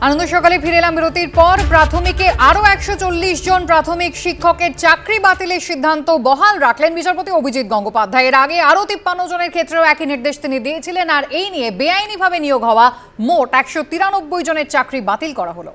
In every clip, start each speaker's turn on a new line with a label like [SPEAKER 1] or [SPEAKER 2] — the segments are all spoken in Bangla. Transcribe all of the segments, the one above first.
[SPEAKER 1] আনন্দ সকালে ফিরে এলাম বিরতির পর। প্রাথমিকে আরো 140 জন প্রাথমিক শিক্ষকের চাকরি বাতিলের সিদ্ধান্ত বহাল রাখলেন বিচারপতি অভিজিৎ গঙ্গোপাধ্যায়। এর আগে আরো 53 জনের ক্ষেত্রেও একই নির্দেশ তিনি দিয়েছিলেন। আর এই নিয়ে বেআইনিভাবে নিয়োগ হওয়া মোট 193 জনের চাকরি বাতিল করা হলো।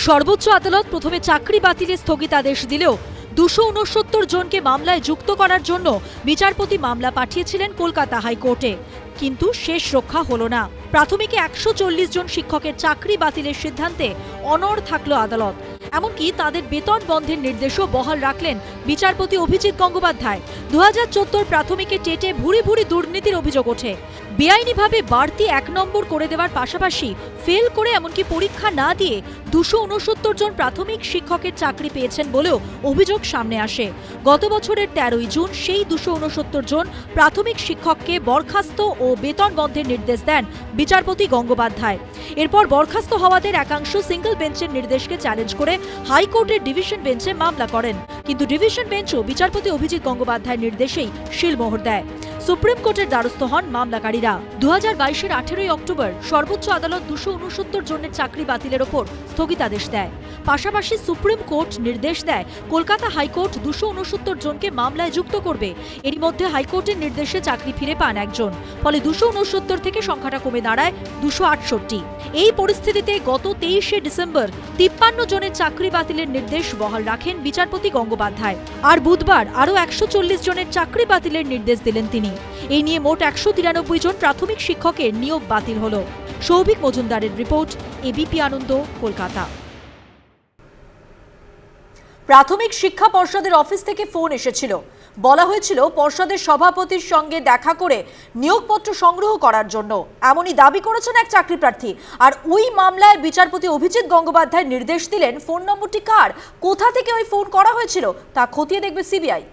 [SPEAKER 2] সর্বোচ্চ আদালত প্রথমে চাকরি বাতিলের স্থগিতাদেশ দিলেও 269 জনকে মামলায় যুক্ত করার জন্য বিচারপতি মামলা পাঠিয়েছিলেন কলকাতা হাইকোর্টে, কিন্তু শেষ রক্ষা হলো না। প্রাথমিকে 140 জন শিক্ষকের চাকরি বাতিলের সিদ্ধান্তে অনড় থাকলো আদালত। এমনকি তাদের বেতন বন্ধের নির্দেশও বহাল রাখলেন বিচারপতি অভিজিৎ গঙ্গোপাধ্যায়। 2014 প্রাথমিকে টেটে ভুরি ভুরি দুর্নীতির অভিযোগ ওঠে। বেআইনিভাবে বাড়তি 1 নম্বর করে দেওয়ার পাশাপাশি ফেল করে এমনকি পরীক্ষা না দিয়ে 269 জন প্রাথমিক শিক্ষকের চাকরি পেয়েছেন বলেও অভিযোগ সামনে আসে। গত বছরের 13ই জুন সেই 269 জন প্রাথমিক শিক্ষককে বরখাস্ত ও বেতন বন্ধের নির্দেশ দেন বিচারপতি গঙ্গোপাধ্যায়। এরপর বরখাস্ত হওয়াদের একাংশ সিঙ্গল বেঞ্চের নির্দেশকে চ্যালেঞ্জ করে হাইকোর্টের ডিভিশন বেঞ্চে মামলা করেন, কিন্তু ডিভিশন বেঞ্চও বিচারপতি অভিজিৎ গঙ্গোপাধ্যায়ের নির্দেশেই শিলমোহর দেয়। সুপ্রিম কোর্টের দ্বারস্থ হন মামলাকারীরা। 2022-এর 18ই অক্টোবর সর্বোচ্চ আদালত 269 জনের চাকরি বাতিলের ওপর স্থগিতাদেশ দেয়। পাশাপাশি সুপ্রিম কোর্ট নির্দেশ দেয় কলকাতা হাইকোর্ট 269 জনকে মামলায় যুক্ত করবে। এরই মধ্যে হাইকোর্টের নির্দেশে চাকরি ফিরে পান একজন, ফলে 269 থেকে সংখ্যাটা কমে দাঁড়ায় 268। এই পরিস্থিতিতে গত 23শে ডিসেম্বর 53 জনের চাকরি বাতিলের নির্দেশ বহাল রাখেন বিচারপতি গঙ্গোপাধ্যায়। আর বুধবার আরও 140 জনের চাকরি বাতিলের নির্দেশ দিলেন তিনি। এই নিয়ে মোট 193 জন প্রাথমিক শিক্ষকের নিয়োগ বাতিল হল। সৌভিক মজুমদারের রিপোর্ট, এবিপি আনন্দ, কলকাতা। প্রাথমিক শিক্ষা পর্ষদের অফিস থেকে ফোন এসেছিল। বলা হয়েছিল পর্ষদের সভাপতির সঙ্গে দেখা করে নিয়োগপত্র সংগ্রহ করার জন্য। এমনই দাবি করেছেন এক চাকরি প্রার্থী। আর ওই মামলায় বিচারপতি অভিজিৎ গঙ্গোপাধ্যায় নির্দেশ দিলেন ফোন নম্বরটি কার, কোথা থেকে ওই ফোন করা হয়েছিল তা খতিয়ে দেখবে সিবিআই।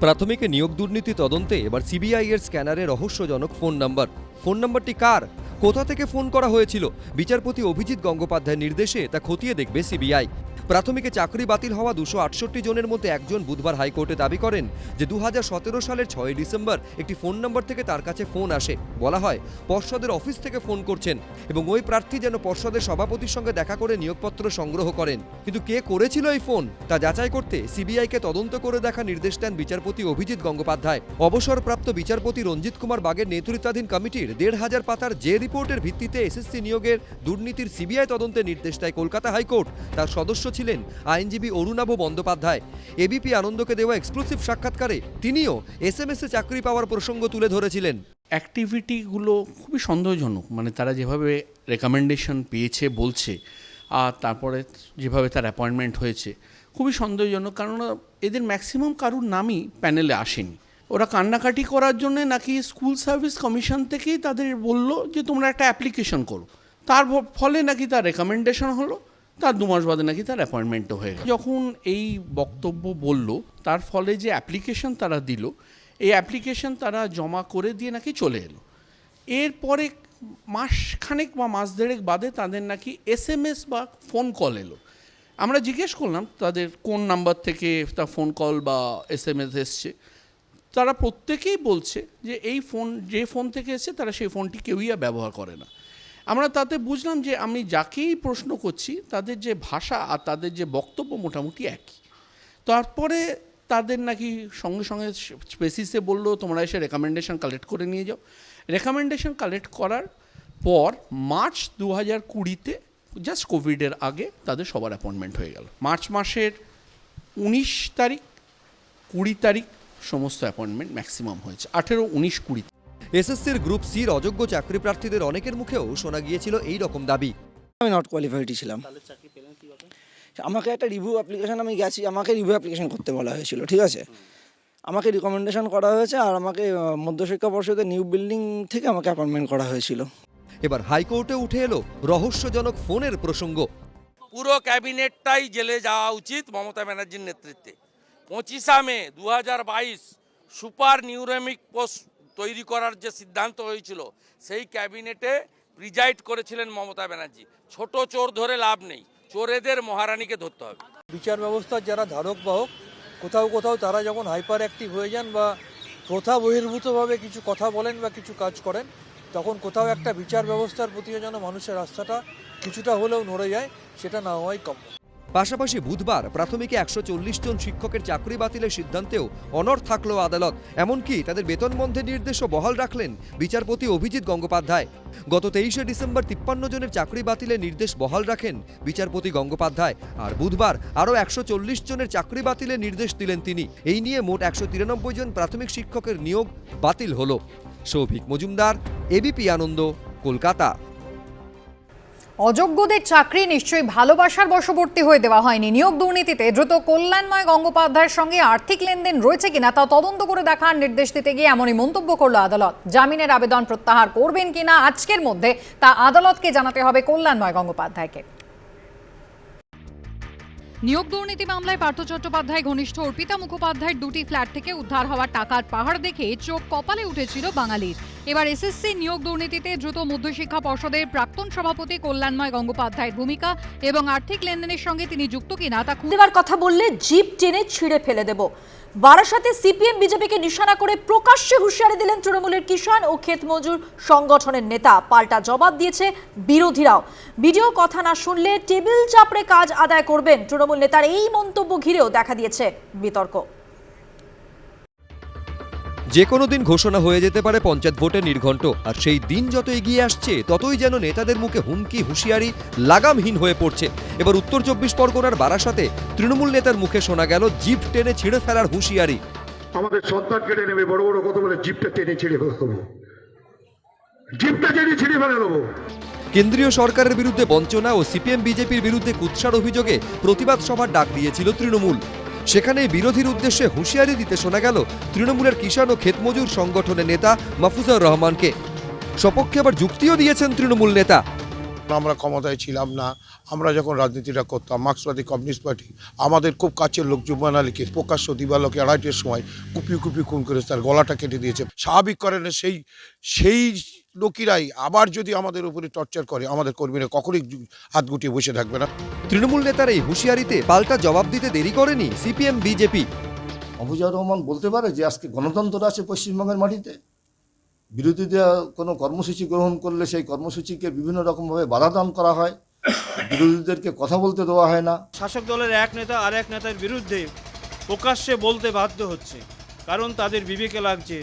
[SPEAKER 3] প্রাথমিকে নিয়োগ দুর্নীতি তদন্তে এবার সিবিআই এর স্ক্যানারে রহস্যজনক ফোন নাম্বারটি কার, কোথা থেকে ফোন করা হয়েছিল, বিচারপতি অভিজিৎ গঙ্গোপাধ্যায়ের নির্দেশে তা খতিয়ে দেখবে সিবিআই। প্রাথমিকে চাকরি বাতিল হওয়া 268 জনের মধ্যে একজন বুধবার হাইকোর্টে দাবি করেন যে 2017 সালের 6 ডিসেম্বর একটি ফোন নম্বর থেকে তার কাছে ফোন আসে। বলা হয় পর্ষদের অফিস থেকে ফোন করছেন এবং ওই প্রার্থী যেন পর্ষদের সভাপতির সঙ্গে দেখা করে নিয়োগপত্র সংগ্রহ করেন। কিন্তু কে করেছিল এই ফোন তা যাচাই করতে সিবিআইকে তদন্ত করে দেখা নির্দেশ দেন বিচারপতি অভিজিৎ গঙ্গোপাধ্যায়। অবসরপ্রাপ্ত বিচারপতি রঞ্জিত কুমার বাগের নেতৃত্বাধীন কমিটির 1500 পাতার যে রিপোর্টের ভিত্তিতে এসএসসি নিয়োগের দুর্নীতির সিবিআই তদন্তের নির্দেশ দেয় কলকাতা হাইকোর্ট, তার সদস্য ছিলেন আইনজীবী অরুণাভ বন্দ্যোপাধ্যায়। এবিপি আনন্দকে দেওয়া এক্সক্লুসিভ সাক্ষাৎকারে তিনিও এসএমএসে চাকরি পাওয়ার প্রসঙ্গ তুলে ধরেছিলেন।
[SPEAKER 4] অ্যাক্টিভিটিগুলো খুবই সন্দেহজনক, মানে তারা যেভাবে রেকমেন্ডেশন পেয়েছে বলছে, আর তারপরে যেভাবে তার অ্যাপয়েন্টমেন্ট হয়েছে খুবই সন্দেহজনক। কারণ এদের ম্যাক্সিমাম কারুর নামই প্যানেলে আসেনি। ওরা কান্নাকাটি করার জন্য নাকি স্কুল সার্ভিস কমিশন থেকেই তাদের বলল যে তোমরা একটা অ্যাপ্লিকেশন করো, তার ফলে নাকি তার রেকমেন্ডেশন হলো, তার 2 মাস বাদে নাকি তার অ্যাপয়েন্টমেন্টও হয়ে গেল। যখন এই বক্তব্য বলল তার ফলে যে অ্যাপ্লিকেশন তারা দিল, এই অ্যাপ্লিকেশন তারা জমা করে দিয়ে নাকি চলে এলো। এরপরে মাসখানেক বা মাস দেড়েক বাদে তাদের নাকি এসএমএস বা ফোন কল এলো। আমরা জিজ্ঞেস করলাম তাদের কোন নাম্বার থেকে তা ফোন কল বা এসএমএস এসছে। তারা প্রত্যেকেই বলছে যে এই ফোন যে ফোন থেকে এসছে তারা সেই ফোনটি কেউই আর ব্যবহার করে না। আমরা তাতে বুঝলাম যে আমি যাকেই প্রশ্ন করছি তাদের যে ভাষা আর তাদের যে বক্তব্য মোটামুটি একই। তারপরে তাদের নাকি সঙ্গে সঙ্গে স্পেসিসে বললো তোমরা এসে রেকমেন্ডেশন কালেক্ট করে নিয়ে যাও। রেকমেন্ডেশন কালেক্ট করার পর মার্চ 2020-তে জাস্ট কোভিডের আগে তাদের সবার অ্যাপয়েন্টমেন্ট হয়ে গেল। মার্চ মাসের 19 তারিখ 20 তারিখ সমস্ত অ্যাপয়েন্টমেন্ট ম্যাক্সিমাম হয়েছে, 18, 19, 20।
[SPEAKER 3] এসএসসির গ্রুপ সির অযোগ্য চাকরি প্রার্থীদের অনেকের মুখেও শোনা গিয়েছিল এই রকম দাবি।
[SPEAKER 5] আমি নট কোয়ালিফাইডই ছিলাম। আমাকে একটা রিভিউ অ্যাপ্লিকেশন, আমি গেছি, আমাকে রিভিউ অ্যাপ্লিকেশন করতে বলা হয়েছিল, ঠিক আছে। আমাকে রিকমেন্ডেশন করা হয়েছে আর আমাকে মধ্যশিক্ষা পর্ষদের নিউ বিল্ডিং থেকে আমাকে অ্যাপয়েন্টমেন্ট করা হয়েছিল।
[SPEAKER 3] এবার হাইকোর্টে উঠে এলো রহস্যজনক ফোনের প্রসঙ্গ।
[SPEAKER 6] পুরো ক্যাবিনেটটাই জেলে যাওয়া উচিত মমতা ব্যানার্জির নেতৃত্বে। 25 মে 2022 সুপার নিউরেমিক পোস্ট তৈরি করার যে সিদ্ধান্ত হয়েছিল সেই ক্যাবিনেটে প্রিজাইড করেছিলেন মমতা ব্যানার্জি। ছোট চোর ধরে লাভ নেই, চোরেদের মহারানীকে ধরতে হবে।
[SPEAKER 7] বিচার ব্যবস্থার যারা ধারক বাহক কোথাও কোথাও তারা যখন হাইপার অ্যাক্টিভ হয়ে যান বা প্রথা বহির্ভূতভাবে কিছু কথা বলেন বা কিছু কাজ করেন, তখন কোথাও একটা বিচার ব্যবস্থার প্রতিও যেন মানুষের আস্থাটা কিছুটা হলেও নড়ে যায়, সেটা না হওয়াই কাম্য।
[SPEAKER 3] পাশাপাশি বুধবার প্রাথমিকে 140 জন শিক্ষকের চাকরি বাতিলের সিদ্ধান্তেও অনড় থাকলো আদালত। এমনকি তাদের বেতন বন্ধের নির্দেশও বহাল রাখলেন বিচারপতি অভিজিৎ গঙ্গোপাধ্যায়। গত 23শে ডিসেম্বর 53 জনের চাকরি বাতিলের নির্দেশ বহাল রাখেন বিচারপতি গঙ্গোপাধ্যায়, আর বুধবার আরও 140 জনের চাকরি বাতিলের নির্দেশ দিলেন তিনি। এই নিয়ে মোট 193 জন প্রাথমিক শিক্ষকের নিয়োগ বাতিল হলো। সৌভিক মজুমদার, এবিপি আনন্দ, কলকাতা।
[SPEAKER 1] অযোগ্যদের চাকরি নিশ্চয়ই ভালোবাসার বশবর্তী হয়ে দেওয়া হয়নি। নিয়োগ দুর্নীতিতে দ্রুত কল্যাণময় গঙ্গোপাধ্যায়ের সঙ্গে আর্থিক লেনদেন রয়েছে কিনা তা তদন্ত করে দেখার নির্দেশ দিতে গিয়ে এমনই মন্তব্য করল আদালত। জামিনের আবেদন প্রত্যাহার করবেন কিনা আজকের মধ্যে তা আদালতকে জানাতে হবে কল্যাণময় গঙ্গোপাধ্যায়কে। নিয়োগ দুর্নীতি মামলায় পার্থ চট্টোপাধ্যায় ঘনিষ্ঠ অর্পিতা মুখোপাধ্যায়ের দুটি ফ্ল্যাট থেকে উদ্ধার হওয়া টাকার পাহাড় দেখে চোখ কপালে উঠেছিল বাঙালির। এবার এসএসসি নিয়োগ দুর্নীতিতে দ্রুত মধ্যশিক্ষা পর্ষদের প্রাক্তন সভাপতি কল্যাণময় গঙ্গোপাধ্যায়ের ভূমিকা এবং আর্থিক লেনদেনের সঙ্গে তিনি যুক্ত কিনা তা
[SPEAKER 2] দেওয়ার কথা বললে জিপ টেনে ছিঁড়ে ফেলে দেব। বারাসাতে সিপিএম বিজেপিকে নিশানা করে প্রকাশ্যে হুঁশিয়ারি দিলেন তৃণমূলের কিষাণ ও ক্ষেত মজুর সংগঠনের নেতা। পাল্টা জবাব দিয়েছে বিরোধীরাও। ভিডিও কথা না শুনলে টেবিল চাপড়ে কাজ আদায় করবেন তৃণমূল নেতার এই মন্তব্য ঘিরেও দেখা দিয়েছে বিতর্ক।
[SPEAKER 3] যে কোনো দিন ঘোষণা হয়ে যেতে পারে পঞ্চায়েত ভোটের নির্ঘণ্ট, আর সেই দিন যত এগিয়ে আসছে ততই যেন নেতাদের মুখে হুমকি হুঁশিয়ারি লাগামহীন হয়ে পড়ছে। এবার উত্তর 24 পরগনার বারাসাতে তৃণমূল নেতার মুখে শোনা গেল জিপ টেনে ছিঁড়ে ফেলার হুঁশিয়ারি।
[SPEAKER 8] আমাদের সন্তান কেটে নেবে, বড় বড় কথা বলে জিপটা টেনে ছিঁড়ে ফেলে দেবো, জিপটা টেনে ছিঁড়ে ফেলে দেবো।
[SPEAKER 3] কেন্দ্রীয় সরকারের বিরুদ্ধে বঞ্চনা ও সিপিএম বিজেপির বিরুদ্ধে কুৎসার অভিযোগে প্রতিবাদ সভার ডাক দিয়েছিল তৃণমূল। সেখানে বিরোধীর উদ্দেশ্যে হুঁশিয়ারি দিতে শোনা গেল তৃণমূলের কিষাণ ও ক্ষেতমজুর সংগঠনের নেতা মাহফুজুর রহমানকে। সপক্ষে আবার যুক্তিও দিয়েছেন তৃণমূল নেতা।
[SPEAKER 8] আমরা ক্ষমতায় ছিলাম না, আমরা যখন রাজনীতিটা করতাম মার্ক্সবাদী কমিউনিস্ট পার্টি আমাদের খুব কাছের লোক জুম্মান আলীকে প্রকাশ্য দিবালোকে 2:30টার সময় কুপিয়ে কুপিয়ে খুন করেছে, তার গলাটা কেটে দিয়েছে। স্বাভাবিক করেন সেই লোকেরাই আবার যদি আমাদের উপরে টর্চার করে, আমাদের কর্মীরা কখনোই হাত গুটিয়ে বসে থাকবে না।
[SPEAKER 3] তৃণমূল নেতার এই হুঁশিয়ারিতে পাল্টা জবাব দিতে দেরি করেনি সিপিএম বিজেপি।
[SPEAKER 9] মাহফুজুর রহমান বলতে পারে যে আজকে গণতন্ত্র আছে পশ্চিমবঙ্গের মাটিতে, বিরোধীরা কোনো কর্মসূচি গ্রহণ করলে সেই কর্মসূচিকে বিভিন্ন রকমভাবে বাধা দান করা হয়, বিরোধীদেরকে কথা বলতে দেওয়া হয় না।
[SPEAKER 10] শাসক দলের এক নেতা আর এক নেতার বিরুদ্ধে প্রকাশ্যে বলতে বাধ্য হচ্ছে, কারণ তাদের বিবেকে লাগছে,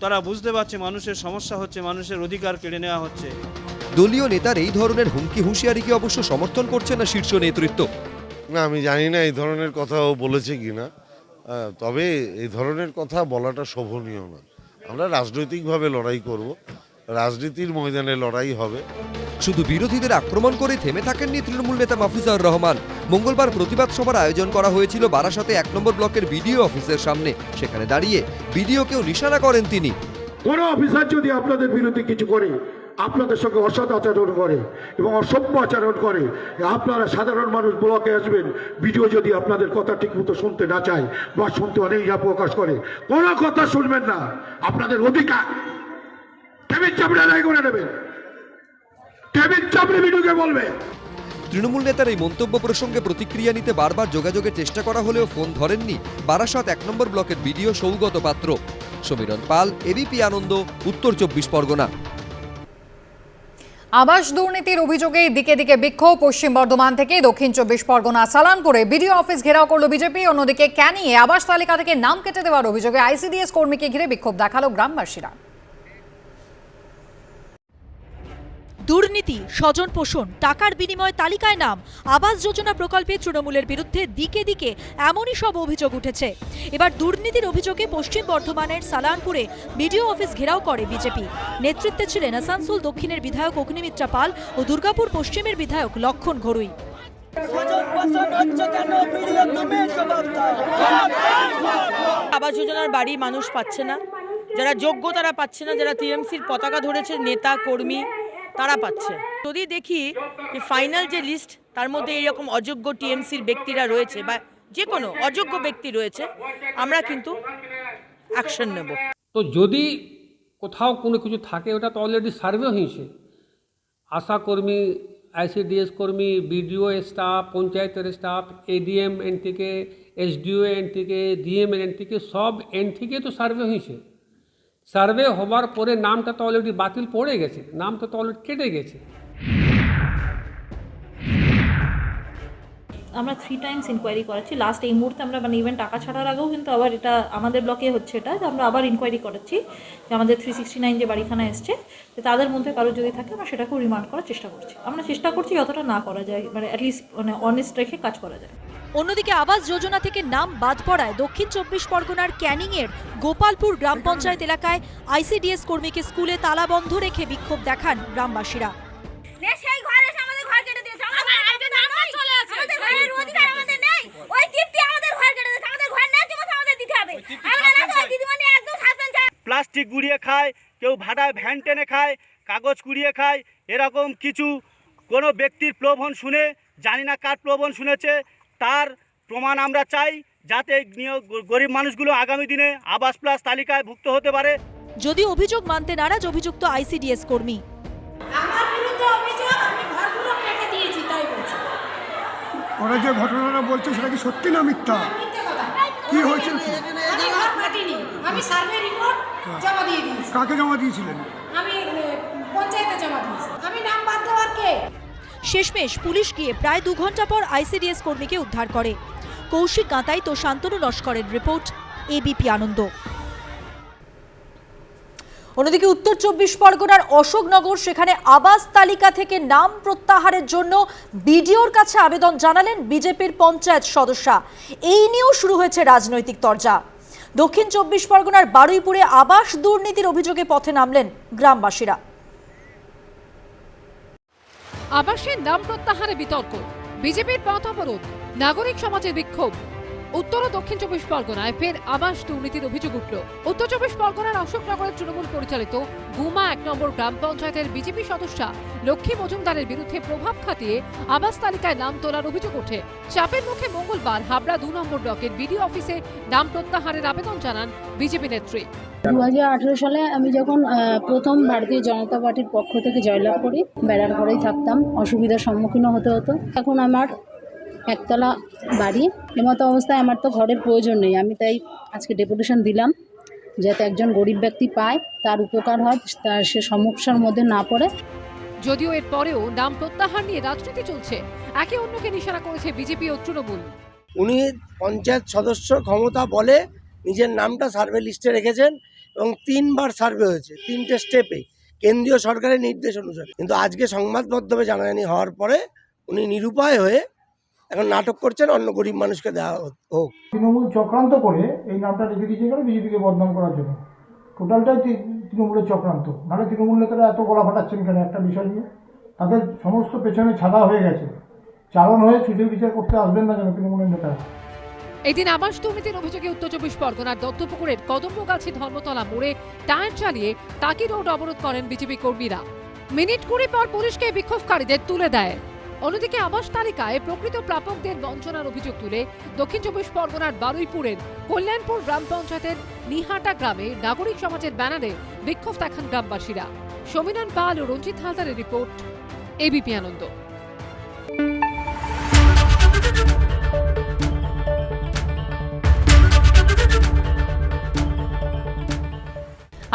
[SPEAKER 10] তারা বুঝতে পারছে মানুষের সমস্যা হচ্ছে, মানুষের অধিকার কেড়ে নেওয়া হচ্ছে।
[SPEAKER 3] দলীয় নেতার এই ধরনের হুমকি হুঁশিয়ারিকে অবশ্য সমর্থন করছে না শীর্ষ নেতৃত্ব।
[SPEAKER 11] না, আমি জানি না এই ধরনের কথা ও বলেছে কিনা, তবে এই ধরনের কথা বলাটা শোভনীয় না। আমরা রাজনৈতিকভাবে লড়াই করব, রাজনীতির ময়দানে লড়াই হবে।
[SPEAKER 3] শুধু বিরোধীদের আক্রমণ করে থেমে থাকেননি তৃণমূল নেতা মাহফুজুর রহমান। মঙ্গলবার প্রতিবাদ সভার আয়োজন করা হয়েছিল বারাসাতে 1 নম্বর ব্লকের বিডিও অফিসের সামনে। সেখানে দাঁড়িয়ে বিডিওকেও নিশানা করেন তিনি।
[SPEAKER 8] কোনো অফিসার যদি আপনাদের বিরুদ্ধে কিছু করে, আপনাদের সঙ্গে অসৎ আচরণ করে এবং অসভ্য আচরণ করে, আপনারা সাধারণ মানুষ ব্লকে আসবেন, ভিডিও যদি আপনাদের কথা ঠিকমতো শুনতে না চায় বা শুনতে অনীহা প্রকাশ করে, কোনো কথা শুনবেন না। আপনাদের অধিকার টেবিল চাপড়ে আদায় করে নেবেন, টেবিল চাপড়ে ভিডিওকে বলবে।
[SPEAKER 3] তৃণমূল নেতার এই মন্তব্য প্রসঙ্গে প্রতিক্রিয়া নিতে বারবার যোগাযোগের চেষ্টা করা হলেও ফোন ধরেননি বারাসাত 1 নম্বর ব্লকের বিডিও সৌগত পাত্র। সমীরণ পাল, এবিপি আনন্দ, উত্তর 24 পরগনা।
[SPEAKER 1] আবাস দুর্নীতির অভিযোগে দিকে দিকে বিক্ষোভ। পশ্চিম বর্ধমান থেকে দক্ষিণ 24 পরগনা সালানপুরে বিডিও অফিস ঘেরাও করল বিজেপি। অন্যদিকে ক্যানিয়ে আবাস তালিকা থেকে নাম কেটে দেওয়ার অভিযোগে আইসিডিএস কর্মীকে ঘিরে বিক্ষোভ দেখালো গ্রামবাসীরা।
[SPEAKER 2] দুর্নীতি, স্বজন পোষণ, টাকার বিনিময়ে তালিকায় নাম, আবাস যোজনা প্রকল্পে তৃণমূলের বিরুদ্ধে দিকে দিকে এমনই সব অভিযোগ উঠেছে। এবার দুর্নীতির অভিযোগে পশ্চিম বর্ধমানের সালানপুরে বিডিও অফিস ঘেরাও করে বিজেপি। নেতৃত্বে ছিলেন আসানসোল দক্ষিণের বিধায়ক অগ্নিমিত্রা পাল ও দুর্গাপুর পশ্চিমের বিধায়ক লক্ষণ ঘড়ুই।
[SPEAKER 12] আবাস যোজনার বাড়ি মানুষ পাচ্ছে না, যারা যোগ্য তারা পাচ্ছে না, যারা টিএমসির পতাকা ধরেছে নেতা কর্মী তারা পাচ্ছে। যদি দেখি যে ফাইনাল যে লিস্ট তার মধ্যে এইরকম অযোগ্য টিএমসির ব্যক্তিরা রয়েছে বা যে কোনো অযোগ্য ব্যক্তি রয়েছে, আমরা কিন্তু অ্যাকশন নেব।
[SPEAKER 13] তো যদি কোথাও কোনো কিছু থাকে ওটা তো অলরেডি সার্ভে হয়েছে, আশাকর্মী আইসিডিএস কর্মী, বিডিও স্টাফ, পঞ্চায়েতের স্টাফ, এডিএম এন্ড থেকে, এসডিও এন্ড থেকে, ডিএম এন্ড থেকে, সব এন্ড থেকে তো সার্ভে হয়েছে। সার্ভে হবার পরে নামটা তো অলরেডি বাতিল পড়ে গেছে, নামটা তো অলরেডি কেটে গেছে।
[SPEAKER 14] আমরা 3 টাইমস ইনকোয়ারি করাচ্ছি। লাস্ট এই মুহূর্তে আমরা মানে ইভেন টাকা ছাড়ার আগেও কিন্তু আবার এটা আমাদের ব্লকে হচ্ছে, এটা যে আমরা আবার ইনকোয়ারি করাচ্ছি যে আমাদের 369 যে বাড়িখানা এসছে তাদের মধ্যে কারো যদি থাকে আমরা সেটাকেও রিমান্ড করার চেষ্টা করছি। আমরা চেষ্টা করছি যতটা না করা যায়, মানে অ্যাটলিস্ট মানে অনেস্ট রেখে কাজ করা যায়।
[SPEAKER 2] অন্যদিকে আবাস যোজনা থেকে নাম বাদ পড়ায় দক্ষিণ 24 পরগনার ক্যানিংয়ের গোপালপুর গ্রাম পঞ্চায়েত এলাকায় আইসিডিএস কর্মীকে স্কুলে তালা বন্ধ রেখে বিক্ষোভ দেখান গ্রামবাসীরা।
[SPEAKER 15] প্লাস্টিক গুড়িয়ে খায়, কেউ ভাড়ায় ভ্যান টেনে খায়, কাগজ কুড়িয়ে খায়, এরকম কিছু কোনো ব্যক্তির প্রলোভন শুনে, জানি না কার প্রলোভন শুনেছে, তার প্রমাণ আমরা চাই, যাতে গরিব মানুষগুলো আগামী দিনে আবাস প্লাস তালিকায় ভুক্ত হতে পারে।
[SPEAKER 2] যদি অভিযোগ মানতে নারাজ অভিযুক্ত আইসিডিএস কর্মী।
[SPEAKER 16] আমার বিরুদ্ধে অভিযোগ, আমি ঘরগুলো কেটে দিয়েছি তাই বলছি।
[SPEAKER 8] ওরা যে ঘটনাটা বলছে সেটা কি সত্যি না মিথ্যা? কি হয়েছিল?
[SPEAKER 16] আমি ঘর কাটিনি, আমি সার্ভে রিপোর্ট জমা দিয়ে দিয়েছি।
[SPEAKER 8] কাকে জমা দিয়েছিলেন?
[SPEAKER 16] আমি পঞ্চায়েতে জমা দিয়েছি। আমি নাম বাদ দেওয়ার কে?
[SPEAKER 2] শেষমেশ পুলিশ গিয়ে প্রায় 2 ঘন্টা পর আইসিডিএস কর্মীকে উদ্ধার করে। কৌশিক গাঁতাই তো শান্তনু লস্করের রিপোর্ট, এবিপি আনন্দ। অন্যদিকে উত্তর 24 পরগনার অশোকনগর, সেখানে আবাস তালিকা থেকে নাম প্রত্যাহারের জন্য বিডিওর কাছে আবেদন জানালেন বিজেপির পঞ্চায়েত সদস্যা। এই নিয়েও শুরু হয়েছে রাজনৈতিক তরজা। দক্ষিণ 24 পরগনার বারুইপুরে আবাস দুর্নীতির অভিযোগে পথে নামলেন গ্রামবাসীরা।
[SPEAKER 1] আবাসের নাম প্রত্যাহারে বিতর্ক, বিজেপির পথ অবরোধ, নাগরিক সমাজের বিক্ষোভ। উত্তর ও দক্ষিণ 24 পরগনায় ফের আবাস দুর্নীতির অভিযোগ উঠল। উত্তর 24 পরগনার অশোকনগরের তৃণমূল পরিচালিত গুমা 1 নম্বর গ্রাম পঞ্চায়েতের বিজেপি সদস্যা লক্ষ্মী মজুমদারের বিরুদ্ধে প্রভাব খাটিয়ে আবাস তালিকায় নাম তোলার অভিযোগ ওঠে। চাপের মুখে মঙ্গলবার হাবড়া 2 নম্বর ব্লকের বিডিও অফিসে নাম প্রত্যাহারের আবেদন জানান বিজেপি নেত্রী।
[SPEAKER 14] 2018 সালে আমি যখন প্রথম ভারতীয় জনতা পার্টির পক্ষ থেকে জয়লাভ করি, বেড়ার ঘরেই থাকতাম, অসুবিধার সম্মুখীন হতে হতো। এখন আমার একতলা বাড়ি, এমতো অবস্থায় আমার তো ঘরের প্রয়োজন নেই। আমি তাই আজকে ডেপুটেশন দিলাম যাতে একজন গরিব ব্যক্তি পায়, তার উপকার হয়, তার সে সমস্যার মধ্যে না পড়ে।
[SPEAKER 1] যদিও এর পরেও নাম প্রত্যাহার নিয়ে রাজনীতি চলছে, একে অন্যকে নিশানা করেছে বিজেপি ও তৃণমূল।
[SPEAKER 5] উনি পঞ্চায়েত সদস্য ক্ষমতা বলে নিজের নামটা সার্ভে লিস্টে রেখেছেন এবং 3 বার সার্ভে হয়েছে, 3টে স্টেপে কেন্দ্রীয় সরকারের নির্দেশ অনুসারে। কিন্তু আজকে সংবাদ মাধ্যমে জানাজানি হওয়ার পরে উনি নিরুপায় হয়ে এখন নাটক করছেন অন্য গরিব মানুষকে দেওয়া হোক।
[SPEAKER 8] তৃণমূল চক্রান্ত করে এই নামটা রেখে দিয়েছে কেন? বিজেপিকে বদনাম করার জন্য। টোটালটাই তৃণমূলের চক্রান্ত। নাহলে তৃণমূল নেতারা এত গলা ফাটাচ্ছেন কেন একটা বিষয় নিয়ে? তাদের সমস্ত পেছনে ছাদা হয়ে গেছে, চালন হয়ে ছুটির বিচার করতে আসবেন না যেন তৃণমূলের নেতারা।
[SPEAKER 1] এদিন আবাস দুর্নীতির অভিযোগে উত্তর 24 পরগনার দত্তপুকুরের কদম্বগাছি ধর্মতলা মোড়ে টায়ার চালিয়ে টাকি রোড অবরোধ করেন বিজেপি কর্মীরা। মিনিট 20 পর পুলিশকে বিক্ষোভকারীদের তুলে দেয়। অন্যদিকে আবাস তালিকায় প্রকৃত প্রাপকদের বঞ্চনার অভিযোগ তুলে দক্ষিণ 24 পরগনার বারুইপুরের কল্যাণপুর গ্রাম পঞ্চায়েতের নিহাটা গ্রামে নাগরিক সমাজের ব্যানারে বিক্ষোভ দেখান গ্রামবাসীরা। সমীরণ পাল ও রঞ্জিত হালদারের রিপোর্ট, এবিপি আনন্দ।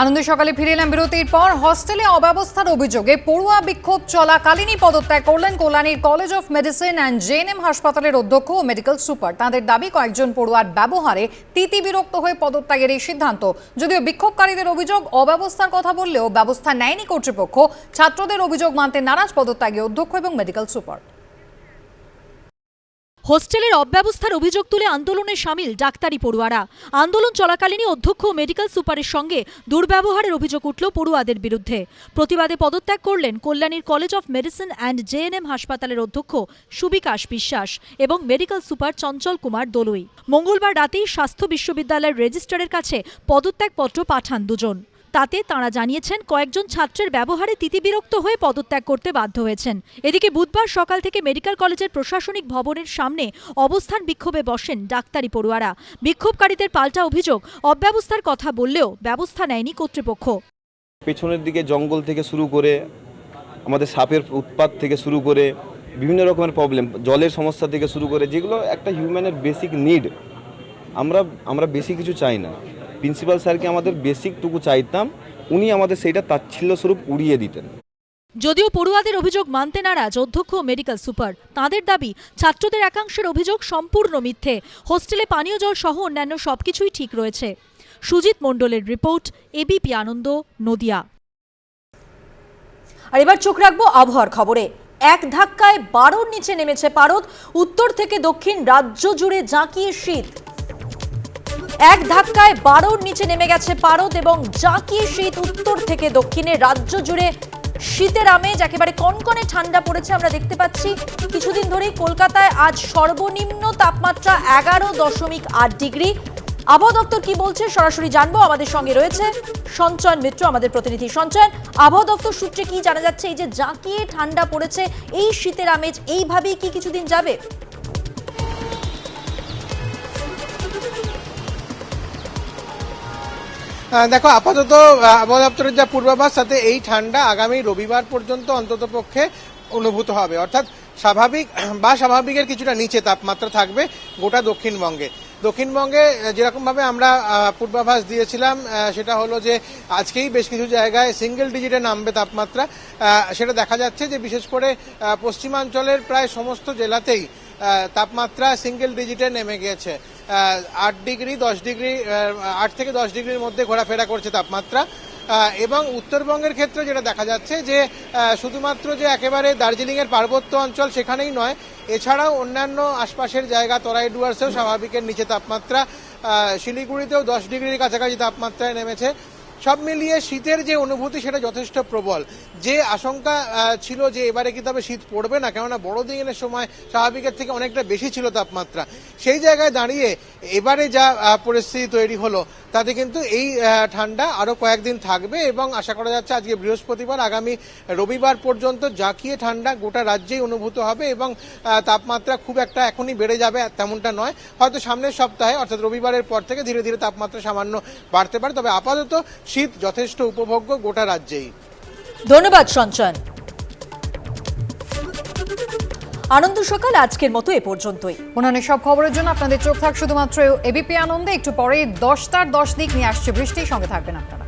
[SPEAKER 1] আনন্দের সকালে ফিরে এলাম বিরতির পর। হস্টেলে অব্যবস্থার অভিযোগে পড়ুয়া বিক্ষোভ চলাকালীনই পদত্যাগ করলেন কল্যাণীর college of medicine and JNM হাসপাতালের অধ্যক্ষ ও মেডিকেল সুপার। তাঁদের দাবি কয়েকজন পড়ুয়ার ব্যবহারে তিতিবিরক্ত হয়ে পদত্যাগের এই সিদ্ধান্ত। যদিও বিক্ষোভকারীদের অভিযোগ অব্যবস্থার কথা বললেও ব্যবস্থা নেয়নি কর্তৃপক্ষ। ছাত্রদের অভিযোগ মানতে নারাজ পদত্যাগী অধ্যক্ষ এবং মেডিকেল সুপার।
[SPEAKER 2] হোস্টেলের অব্যবস্থার অভিযোগ তুলে আন্দোলনে সামিল ডাক্তারি পড়ুয়ারা। আন্দোলন চলাকালীনই অধ্যক্ষ ও মেডিকেল সুপারের সঙ্গে দুর্ব্যবহারের অভিযোগ উঠল পড়ুয়াদের বিরুদ্ধে। প্রতিবাদে পদত্যাগ করলেন কল্যাণীর college of medicine and JNM হাসপাতালের অধ্যক্ষ সুবিকাশ বিশ্বাস এবং মেডিকেল সুপার চঞ্চল কুমার দলুই। মঙ্গলবার রাতেই স্বাস্থ্য বিশ্ববিদ্যালয়ের রেজিস্ট্রারের কাছে পদত্যাগপত্র পাঠান দুজন। তাতে তাঁরা জানিয়েছেন কয়েকজন ছাত্রের ব্যবহারে তিতিবিরক্ত হয়ে পদত্যাগ করতে বাধ্য হয়েছেন। এদিকে বুধবার সকাল থেকে মেডিকেল কলেজের প্রশাসনিক ভবনের সামনে অবস্থান বিক্ষোভে বসেন ডাক্তারি পড়ুয়ারা। বিক্ষোভকারীদের পাল্টা অভিযোগ অব্যবস্থার কথা বললেও ব্যবস্থা নেয়নি কর্তৃপক্ষ।
[SPEAKER 17] পেছনের দিকে জঙ্গল থেকে শুরু করে আমাদের সাপের উৎপাত থেকে শুরু করে বিভিন্ন রকমের প্রবলেম, জলের সমস্যা থেকে শুরু করে, যেগুলো একটা হিউম্যানের বেসিক নিড, আমরা বেশি কিছু চাই না। প্রিন্সিপাল স্যারকে আমাদের বেসিকটুকু চাইতাম, উনি আমাদের সেইটা তাচ্ছিল্য স্বরূপ উড়িয়ে দিতেন।
[SPEAKER 2] যদিও পড়ুয়াদের অভিযোগ মানতে নারাজ অধ্যক্ষ ও মেডিকেল সুপার। তাঁদের দাবি, ছাত্রদের একাংশের অভিযোগ সম্পূর্ণ মিথ্যে। হোস্টেলে পানীয় জল সহ অন্যান্য সবকিছুই ঠিক রয়েছে। সুজিত মণ্ডলের রিপোর্ট, এবিপি আনন্দ, নদিয়া।
[SPEAKER 18] আর এবার চোখ রাখবো আবহাওয়ার খবরে। এক ধাক্কায় 12-র নিচে নেমেছে পারদ, উত্তর থেকে দক্ষিণ রাজ্য জুড়ে জাঁকিয়ে শীত। এক ধাক্কায় 12-র নিচে নেমে গেছে পারদ এবং জাঁকিয়ে শীত উত্তর থেকে দক্ষিণে রাজ্য জুড়ে। শীতের আমেজ, একেবারে কনকনে ঠান্ডা পড়েছে। আমরা দেখতে পাচ্ছি কিছুদিন ধরেই কলকাতায় আজ সর্বনিম্ন তাপমাত্রা 11.8 ডিগ্রি। আবহাওয়া দপ্তর কি বলছে সরাসরি জানবো। আমাদের সঙ্গে রয়েছে সঞ্চয়ন মিত্র, আমাদের প্রতিনিধি। সঞ্চয়ন, আবহাওয়া দপ্তর সূত্রে কি জানা যাচ্ছে? এই যে জাঁকিয়ে ঠান্ডা পড়েছে, এই শীতের আমেজ এইভাবেই কি কিছুদিন যাবে?
[SPEAKER 19] দেখো, আপাতত আবহাওয়া দপ্তরের যা পূর্বাভাস, তাতে এই ঠান্ডা আগামী রবিবার পর্যন্ত অন্ততপক্ষে অনুভূত হবে। অর্থাৎ স্বাভাবিকের কিছুটা নিচে তাপমাত্রা থাকবে গোটা দক্ষিণবঙ্গে। যেরকমভাবে আমরা পূর্বাভাস দিয়েছিলাম, সেটা হলো যে আজকেই বেশ কিছু জায়গায় সিঙ্গেল ডিজিটে নামবে তাপমাত্রা। সেটা দেখা যাচ্ছে যে বিশেষ করে পশ্চিমাঞ্চলের প্রায় সমস্ত জেলাতেই তাপমাত্রা সিঙ্গেল ডিজিটে নেমে গিয়েছে। 8 থেকে 10 ডিগ্রির মধ্যে ঘোরাফেরা করছে তাপমাত্রা। এবং উত্তরবঙ্গের ক্ষেত্রে যেটা দেখা যাচ্ছে যে শুধুমাত্র যে একেবারে দার্জিলিংয়ের পার্বত্য অঞ্চল সেখানেই নয়, এছাড়াও অন্যান্য আশপাশের জায়গা, তরাই ডুয়ার্সেও স্বাভাবিকের নিচে তাপমাত্রা, শিলিগুড়িতেও 10 ডিগ্রির কাছাকাছি তাপমাত্রায় নেমেছে। সব মিলিয়ে শীতের যে অনুভূতি সেটা যথেষ্ট প্রবল। যে আশঙ্কা ছিল যে এবারে কি তবে শীত পড়বে না, কেননা বড়দিনের সময় স্বাভাবিকের থেকে অনেকটা বেশি ছিল তাপমাত্রা, সেই জায়গায় দাঁড়িয়ে এবারে যা পরিস্থিতি তৈরি হলো তাতে কিন্তু এই ঠান্ডা আরও কয়েকদিন থাকবে এবং আশা করা যাচ্ছে আজকে বৃহস্পতিবার, আগামী রবিবার পর্যন্ত জাঁকিয়ে ঠান্ডা গোটা রাজ্যেই অনুভূত হবে এবং তাপমাত্রা খুব একটা এখনই বেড়ে যাবে তেমনটা নয়। হয়তো সামনের সপ্তাহে অর্থাৎ রবিবারের পর থেকে ধীরে ধীরে তাপমাত্রা সামান্য বাড়তে পারে, তবে আপাতত শীত যথেষ্ট উপভোগ্য গোটা রাজ্যেই।
[SPEAKER 18] ধন্যবাদ সঞ্চয়ন। আনন্দ সকাল আজকের মতো এ পর্যন্তই।
[SPEAKER 1] অন্যান্য সব খবরের জন্য আপনাদের চোখ থাক শুধুমাত্র এবিপি আনন্দে। একটু পরে 10টার 10 দিক নিয়ে আসছে বৃষ্টি, সঙ্গে থাকবেন আপনারা।